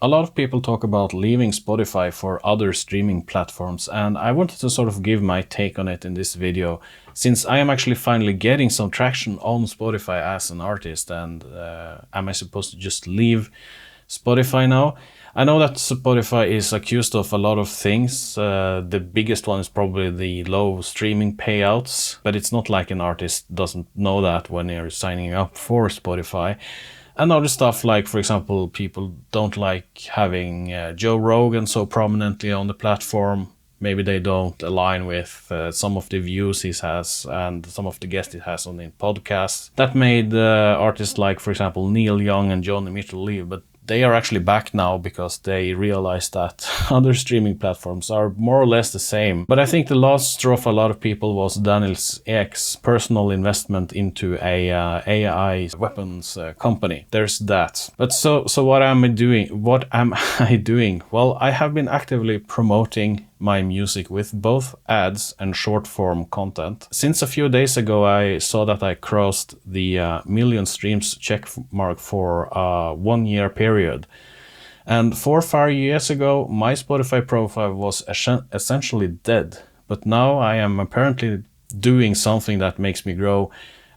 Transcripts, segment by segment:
A lot of people talk about leaving Spotify for other streaming platforms, and I wanted to sort of give my take on it in this video, since I am actually finally getting some traction on Spotify as an artist. And am I supposed to just leave Spotify now? I know that Spotify is accused of a lot of things. The biggest one is probably the low streaming payouts, but it's not like an artist doesn't know that when they're signing up for Spotify. And other stuff like, for example, people don't like having Joe Rogan so prominently on the platform. Maybe they don't align with some of the views he has and some of the guests he has on the podcasts. That made artists like, for example, Neil Young and Johnny Mitchell leave, but they are actually back now because they realized that other streaming platforms are more or less the same. But I think the last straw for a lot of people was Daniel Ek's personal investment into a AI weapons company. There's that. But so what am I doing? What am I doing? Well, I have been actively promoting my music with both ads and short form content. Since a few days ago I saw that I crossed the million streams check mark for a 1 year period. And 4 or 5 years ago my Spotify profile was essentially dead. But now I am apparently doing something that makes me grow,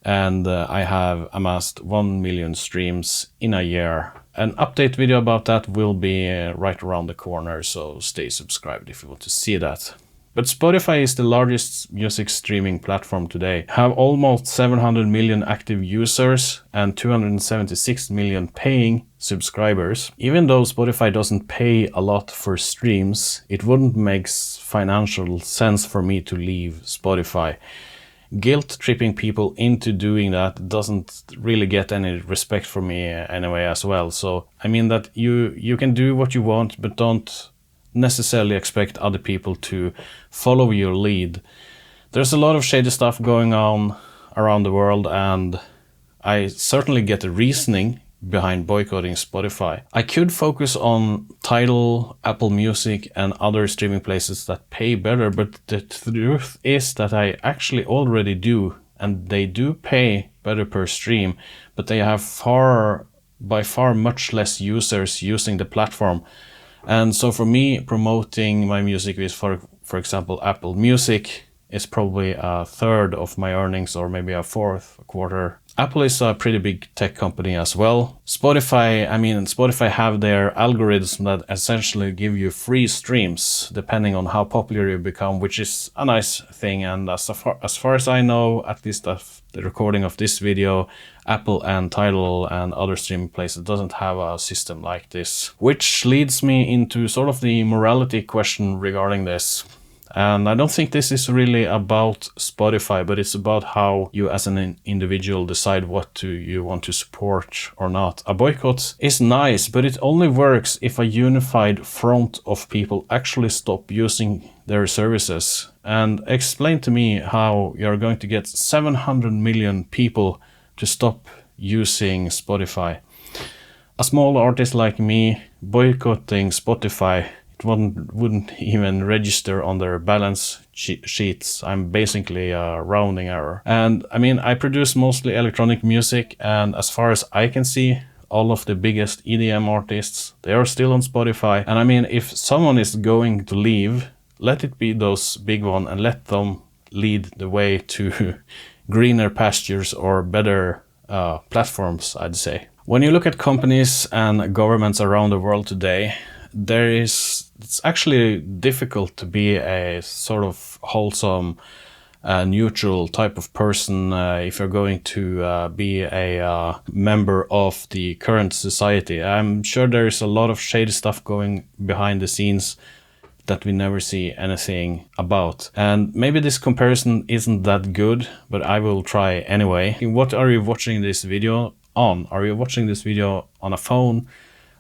and I have amassed 1 million streams in a year. An update video about that will be right around the corner, so stay subscribed if you want to see that. But Spotify is the largest music streaming platform today, have almost 700 million active users and 276 million paying subscribers. Even though Spotify doesn't pay a lot for streams, it wouldn't make financial sense for me to leave Spotify. Guilt-tripping people into doing that doesn't really get any respect from me anyway as well. So I mean that you can do what you want, but don't necessarily expect other people to follow your lead. There's a lot of shady stuff going on around the world, and I certainly get the reasoning behind boycotting Spotify. I could focus on Tidal, Apple Music and other streaming places that pay better, but the truth is that I actually already do, and they do pay better per stream, but they have by far much less users using the platform. And so for me, promoting my music with, for example, Apple Music is probably a third of my earnings, or maybe a fourth, a quarter. Apple is a pretty big tech company as well. Spotify have their algorithms that essentially give you free streams depending on how popular you become, which is a nice thing. And as far as I know, at least of the recording of this video, Apple and Tidal and other streaming places doesn't have a system like this. Which leads me into sort of the morality question regarding this. And I don't think this is really about Spotify, but it's about how you as an individual decide what you want to support or not. A boycott is nice, but it only works if a unified front of people actually stop using their services. And explain to me how you're going to get 700 million people to stop using Spotify. A small artist like me boycotting Spotify, it wouldn't even register on their balance sheets. I'm basically a rounding error. And I mean, I produce mostly electronic music, and as far as I can see, all of the biggest EDM artists, they are still on Spotify. And I mean, if someone is going to leave, let it be those big ones and let them lead the way to greener pastures or better platforms, I'd say. When you look at companies and governments around the world today, it's actually difficult to be a sort of wholesome, neutral type of person if you're going to be a member of the current society. I'm sure there's a lot of shady stuff going behind the scenes that we never see anything about. And maybe this comparison isn't that good, but I will try anyway. What are you watching this video on? Are you watching this video on a phone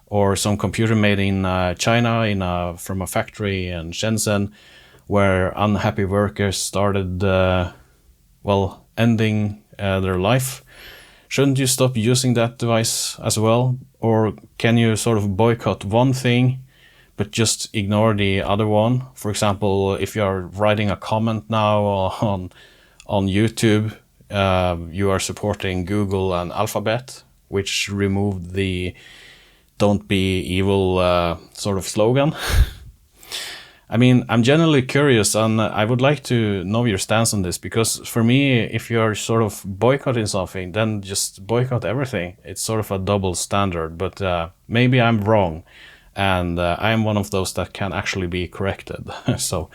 or some computer made in China from a factory in Shenzhen, where unhappy workers started ending their life? Shouldn't you stop using that device as well? Or can you sort of boycott one thing but just ignore the other one? For example, if you're writing a comment now on YouTube, you are supporting Google and Alphabet, which removed the don't be evil sort of slogan. I mean, I'm generally curious, and I would like to know your stance on this, because for me, if you're sort of boycotting something, then just boycott everything. It's sort of a double standard, but maybe I'm wrong, and I'm one of those that can actually be corrected. So,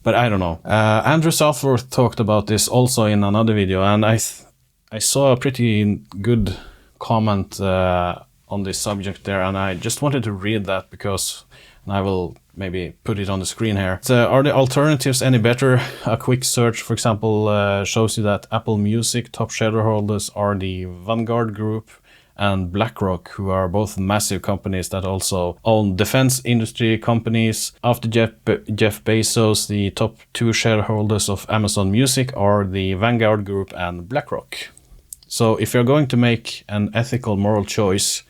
but I don't know. Andrew Southworth talked about this also in another video, and I saw a pretty good comment on this subject there, and I just wanted to read that because, and I will maybe put it on the screen here. Are the alternatives any better? A quick search, for example, shows you that Apple Music top shareholders are the Vanguard Group and BlackRock, who are both massive companies that also own defense industry companies. After Jeff Bezos, the top 2 shareholders of Amazon Music are the Vanguard Group and BlackRock. So if you're going to make an ethical, moral choice,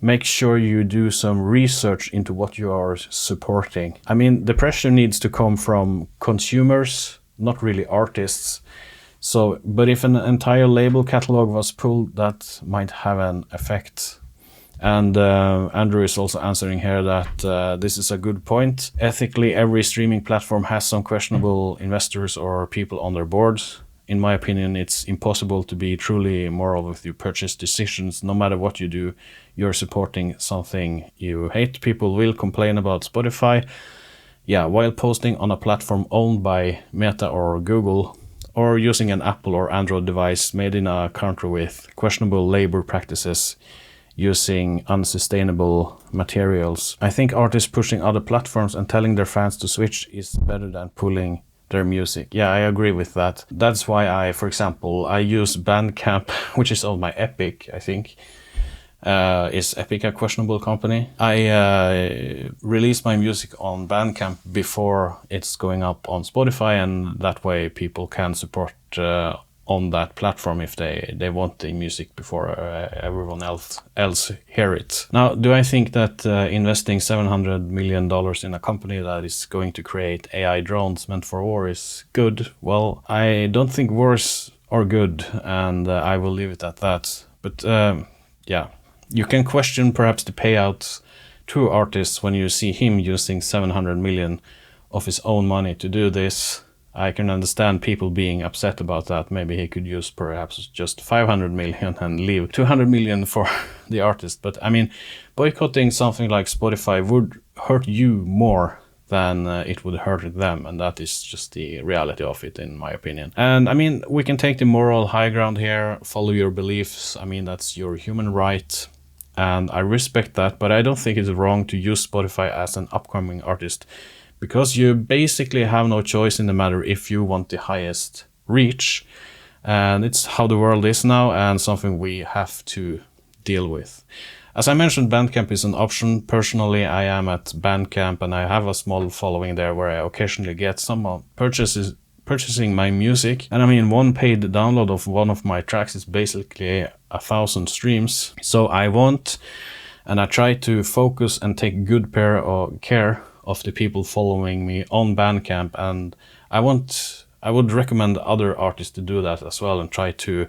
make sure you do some research into what you are supporting. I mean, the pressure needs to come from consumers, not really artists. So, but if an entire label catalog was pulled, that might have an effect. And Andrew is also answering here that this is a good point. Ethically, every streaming platform has some questionable investors or people on their boards. In my opinion, it's impossible to be truly moral with your purchase decisions. No matter what you do, you're supporting something you hate. People will complain about Spotify, while posting on a platform owned by Meta or Google, or using an Apple or Android device made in a country with questionable labor practices, using unsustainable materials. I think artists pushing other platforms and telling their fans to switch is better than pulling their music. Yeah, I agree with that. That's why for example, I use Bandcamp, which is owned by Epic, I think. Is Epic a questionable company? I release my music on Bandcamp before it's going up on Spotify, and that way people can support on that platform if they want the music before everyone else hear it. Now, do I think that investing $700 million in a company that is going to create AI drones meant for war is good? Well, I don't think wars are good, and I will leave it at that. But you can question perhaps the payouts to artists when you see him using 700 million of his own money to do this. I can understand people being upset about that. Maybe he could use perhaps just 500 million and leave 200 million for the artist. But I mean, boycotting something like Spotify would hurt you more than it would hurt them. And that is just the reality of it, in my opinion. And I mean, we can take the moral high ground here, follow your beliefs. I mean, that's your human right. And I respect that, but I don't think it's wrong to use Spotify as an upcoming artist, because you basically have no choice in the matter if you want the highest reach. And it's how the world is now, and something we have to deal with. As I mentioned, Bandcamp is an option. Personally, I am at Bandcamp, and I have a small following there where I occasionally get someone purchasing my music. And I mean, one paid download of one of my tracks is basically 1,000 streams. So I want, and I try to focus and take good care of the people following me on Bandcamp, and I would recommend other artists to do that as well and try to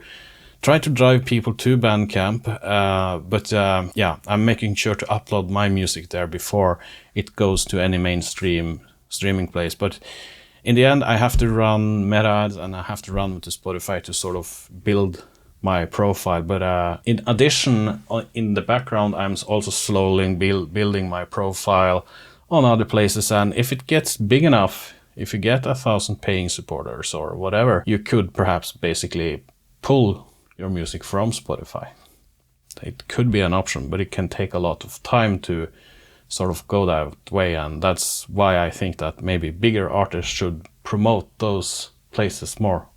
drive people to Bandcamp. I'm making sure to upload my music there before it goes to any mainstream streaming place. But in the end, I have to run meta ads, and I have to run to Spotify to sort of build my profile. But in addition, in the background, I'm also slowly building my profile on other places. And if it gets big enough, if you get 1,000 paying supporters or whatever, you could perhaps basically pull your music from Spotify. It could be an option, but it can take a lot of time to sort of go that way. And that's why I think that maybe bigger artists should promote those places more.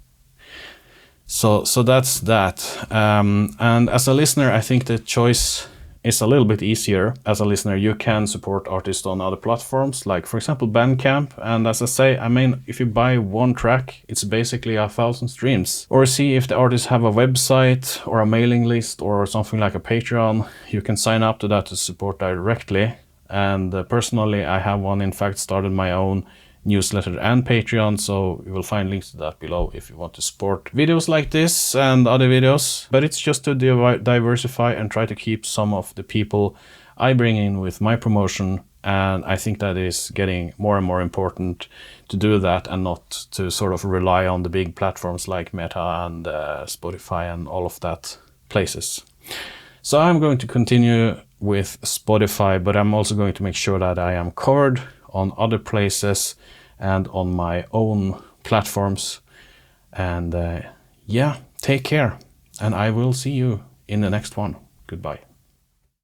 So that's that. And as a listener, I think the choice is a little bit easier. As a listener, you can support artists on other platforms, like for example Bandcamp. And as I say, I mean, if you buy one track, it's basically 1,000 streams. Or see if the artists have a website or a mailing list or something like a Patreon. You can sign up to that to support directly. And personally, I have one. In fact, started my own newsletter and Patreon, so you will find links to that below if you want to support videos like this and other videos. But it's just to diversify and try to keep some of the people I bring in with my promotion, and I think that is getting more and more important to do that and not to sort of rely on the big platforms like Meta and Spotify and all of that places. So I'm going to continue with Spotify, but I'm also going to make sure that I am covered on other places and on my own platforms. And yeah, take care, and I will see you in the next one. Goodbye.